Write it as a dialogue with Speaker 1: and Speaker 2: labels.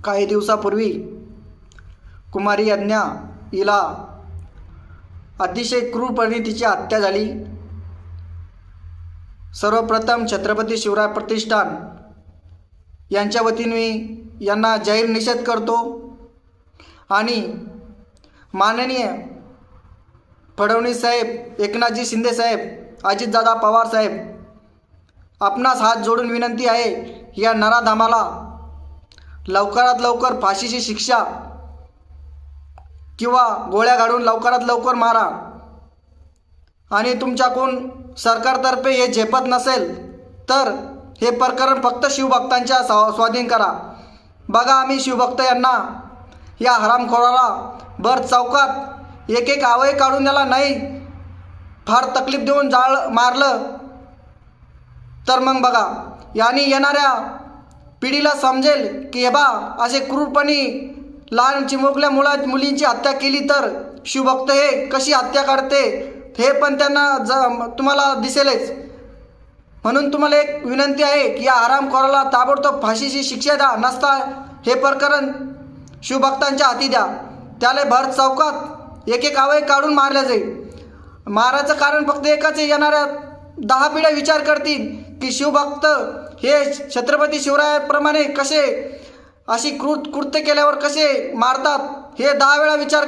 Speaker 1: काही दिवसापूर्वी कुमारी यज्ञा हिला अतिशय क्रूरपणे तिची हत्या झाली। सर्वप्रथम छत्रपती शिवराय प्रतिष्ठान यांच्या वतीने मी यांना जाहीर निषेध करतो आणि माननीय फडणवीस साहेब, एकनाथजी शिंदे साहेब, अजितदादा पवार साहेब, आपणास हात जोडून विनंती आहे, या नराधामाला लवकरात लवकर फाशीची शिक्षा किंवा गोळ्या घालून लवकरात लवकर मारा। आणि तुमच्याकडून सरकारतर्फे हे झेपत नसेल तर हे प्रकरण फक्त शिवभक्तांच्या स्वाधीन करा। बघा, आम्ही शिवभक्त यांना, या हरामखोराला भर चौकात एक एक आवय काढून त्याला नाही फार तकलीफ देऊन जाळ मारलं तर मग बघा, यांनी येणाऱ्या पिढीला समजेल की हे बा असे क्रूरपणे लहान चिमुकल्या मुलींची हत्या केली तर शिवभक्त हे कशी हत्या करते हे पण त्यांना तुम्हाला दिसेलच। म्हणून तुम्हाला एक विनंती आहे की या हरामखोराला ताबडतोब फाशीची शिक्षा द्या, नसता हे प्रकरण शिवभक्तांच्या हाती द्या। त्याला भर चौकात एक एक आवय काढून मारल्या जाईल। मारायचं कारण फक्त एकच आहे, येणाऱ्या 10 पिढ्या विचार करतील की शिवभक्त हे छत्रपती शिवरायाप्रमाणे कसे अशी कृत्य केल्यावर कसे मारतात, हे 10 वेळा विचार